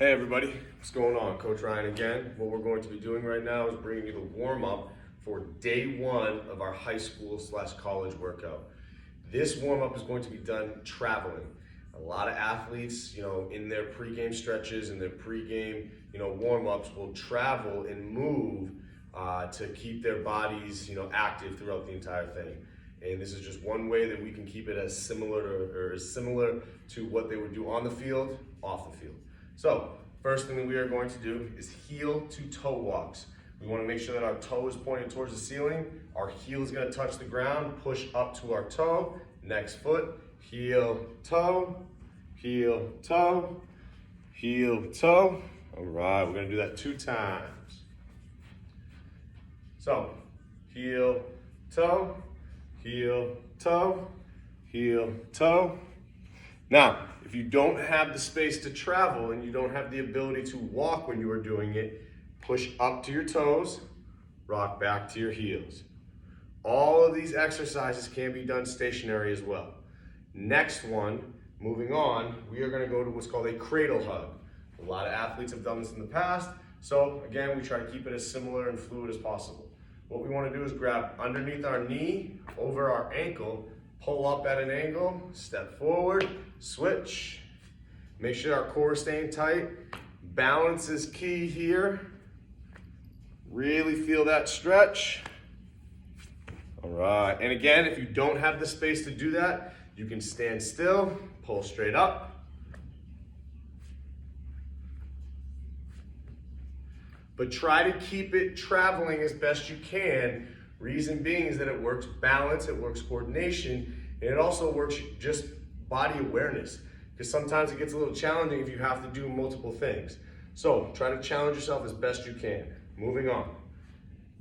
Hey everybody, what's going on? Coach Ryan again. What we're going to be doing right now is bringing you the warm-up for day one of our high school / college workout. This warm-up is going to be done traveling. A lot of athletes, in their pregame stretches and their pregame, warm-ups will travel and move to keep their bodies, active throughout the entire thing. And this is just one way that we can keep it as similar to what they would do on the field, off the field. So, first thing that we are going to do is heel to toe walks. We want to make sure that our toe is pointing towards the ceiling. Our heel is going to touch the ground, push up to our toe. Next foot, heel, toe, heel, toe, heel, toe. All right, we're going to do that 2 times. So, heel, toe, heel, toe, heel, toe. Now, if you don't have the space to travel and you don't have the ability to walk when you are doing it, push up to your toes, rock back to your heels. All of these exercises can be done stationary as well. Next one, moving on, we are going to go to what's called a cradle hug. A lot of athletes have done this in the past, so again, we try to keep it as similar and fluid as possible. What we want to do is grab underneath our knee, over our ankle, pull up at an angle, step forward, switch. Make sure our core is staying tight. Balance is key here. Really feel that stretch. All right, and again, if you don't have the space to do that, you can stand still, pull straight up. But try to keep it traveling as best you can. Reason being is that it works balance, it works coordination, and it also works just body awareness. Because sometimes it gets a little challenging if you have to do multiple things. So try to challenge yourself as best you can. Moving on.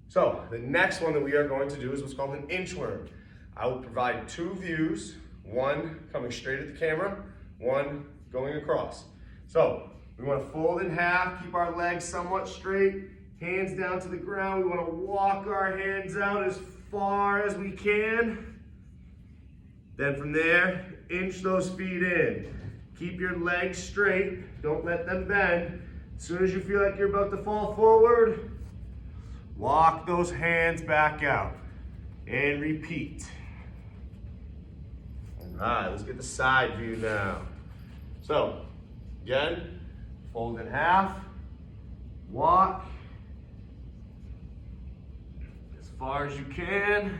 So the next one that we are going to do is what's called an inchworm. I will provide 2 views, one coming straight at the camera, one going across. So we want to fold in half, keep our legs somewhat straight, hands down to the ground. We want to walk our hands out as far as we can. Then from there, inch those feet in. Keep your legs straight, don't let them bend. As soon as you feel like you're about to fall forward, walk those hands back out and repeat. All right, let's get the side view now. So, again, fold in half, walk as far as you can.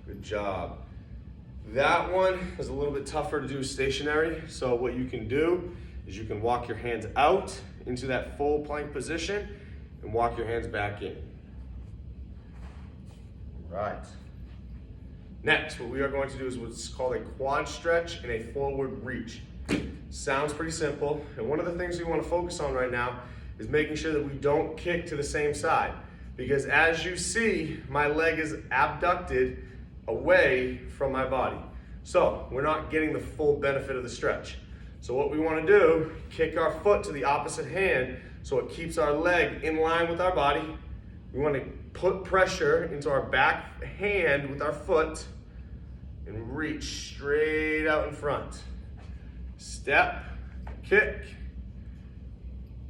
Good job. That one is a little bit tougher to do stationary, so what you can do is you can walk your hands out into that full plank position and walk your hands back in. All right. Next, what we are going to do is what's called a quad stretch and a forward reach. Sounds pretty simple, and one of the things we want to focus on right now is making sure that we don't kick to the same side, because as you see, my leg is abducted away from my body. So we're not getting the full benefit of the stretch. So what we want to do, kick our foot to the opposite hand so it keeps our leg in line with our body. We want to put pressure into our back hand with our foot and reach straight out in front. Step, kick,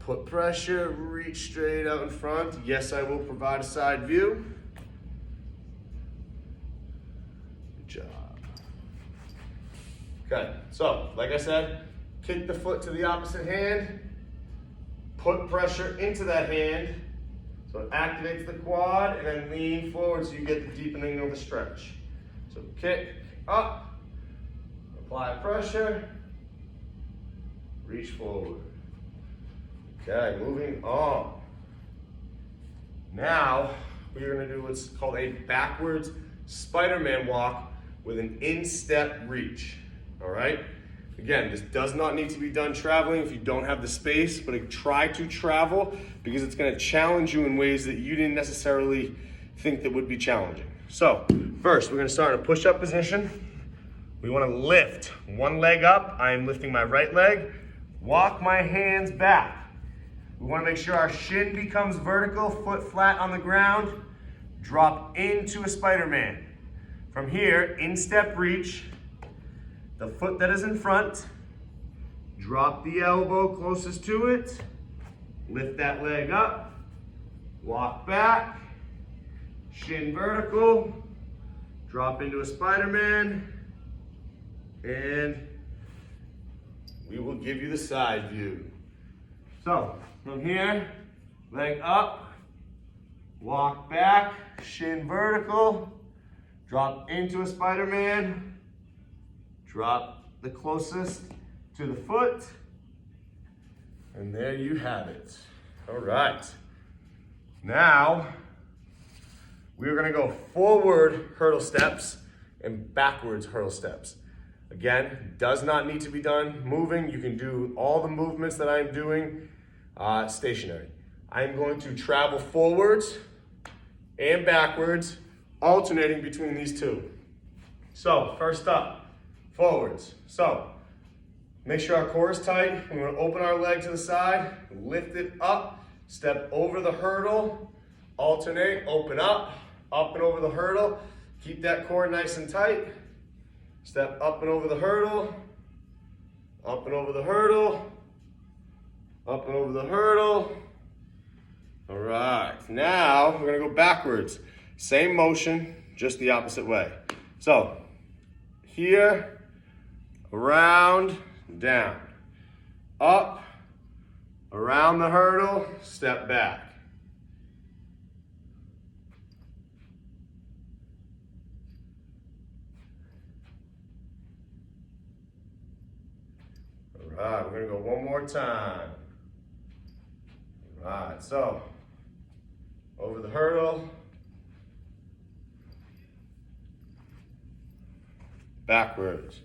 put pressure, reach straight out in front. Yes, I will provide a side view. Job. Okay, so like I said, kick the foot to the opposite hand, put pressure into that hand so it activates the quad, and then lean forward so you get the deepening of the stretch. So kick up, apply pressure, reach forward. Okay, moving on. Now we're going to do what's called a backwards Spider-Man walk with an instep reach, all right? Again, this does not need to be done traveling if you don't have the space, but try to travel because it's gonna challenge you in ways that you didn't necessarily think that would be challenging. So, first, we're gonna start in a push-up position. We wanna lift one leg up. I am lifting my right leg. Walk my hands back. We wanna make sure our shin becomes vertical, foot flat on the ground. Drop into a Spider-Man. From here, instep reach, the foot that is in front, drop the elbow closest to it, lift that leg up, walk back, shin vertical, drop into a Spider-Man, and we will give you the side view. So, from here, leg up, walk back, shin vertical, drop into a Spider-Man, drop the closest to the foot, and there you have it. All right. Now, we're gonna go forward hurdle steps and backwards hurdle steps. Again, does not need to be done moving. You can do all the movements that I'm doing stationary. I'm going to travel forwards and backwards, alternating between these two. So, first up, forwards. So, make sure our core is tight. We're gonna open our leg to the side, lift it up, step over the hurdle, alternate, open up and over the hurdle. Keep that core nice and tight. Step up and over the hurdle, up and over the hurdle, up and over the hurdle. All right, now we're gonna go backwards. Same motion, just the opposite way. So, here, around, down, up, around the hurdle, step back. All right, we're gonna go one more time. All right, so, over the hurdle, backwards.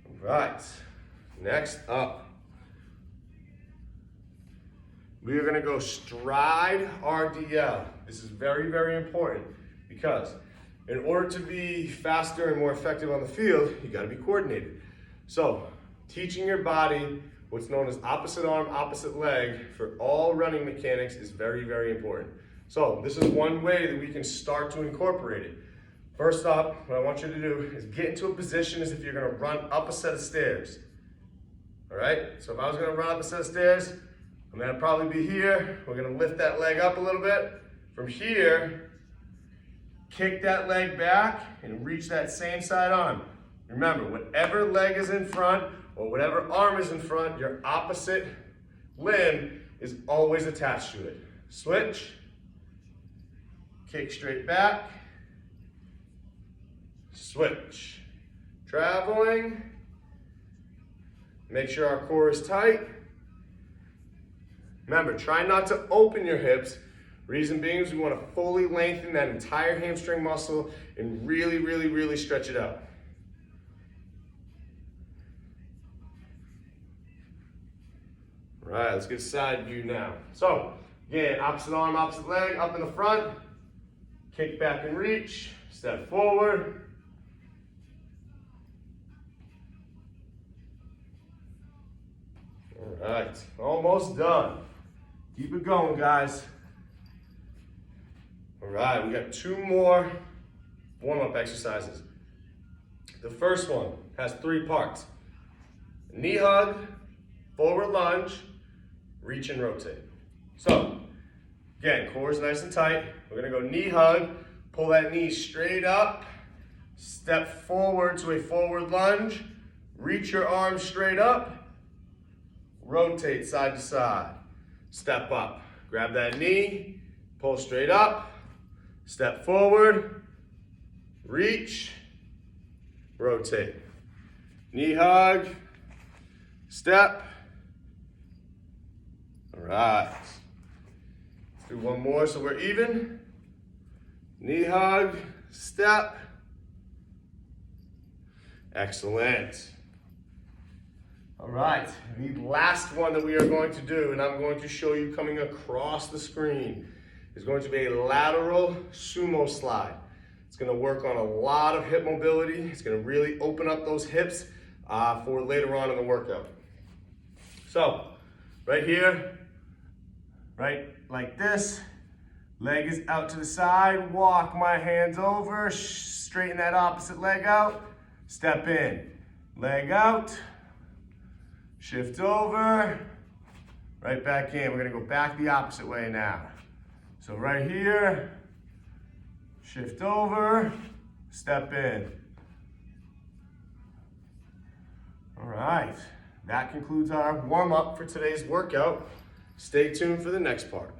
All right, next up, we are gonna go stride RDL. This is very, very important because in order to be faster and more effective on the field, you gotta be coordinated. So, teaching your body what's known as opposite arm, opposite leg for all running mechanics is very, very important. So, this is one way that we can start to incorporate it. First up, what I want you to do is get into a position as if you're gonna run up a set of stairs. All right, so if I was gonna run up a set of stairs, I'm gonna probably be here. We're gonna lift that leg up a little bit. From here, kick that leg back and reach that same side arm. Remember, whatever leg is in front or whatever arm is in front, your opposite limb is always attached to it. Switch, kick straight back, switch. Traveling, make sure our core is tight. Remember, try not to open your hips. Reason being is we want to fully lengthen that entire hamstring muscle and really, really, really stretch it out. All right, let's get side view now. So, again, opposite arm, opposite leg, up in the front, kick back and reach, step forward. All right, almost done. Keep it going, guys. All right, we got two more warm-up exercises. The first one has 3 parts. Knee hug, forward lunge, reach and rotate. So, again, core is nice and tight. We're gonna go knee hug, pull that knee straight up, step forward to a forward lunge, reach your arms straight up, rotate side to side. Step up, grab that knee, pull straight up, step forward, reach, rotate. Knee hug, step. All right. Let's do one more so we're even. Knee hug, step. Excellent. All right, the last one that we are going to do, and I'm going to show you coming across the screen, is going to be a lateral sumo slide. It's gonna work on a lot of hip mobility. It's gonna really open up those hips for later on in the workout. So, right here, right like this, leg is out to the side, walk my hands over, straighten that opposite leg out, step in, leg out, shift over, right back in. We're gonna go back the opposite way now. So right here, shift over, step in. All right, that concludes our warm-up for today's workout. Stay tuned for the next part.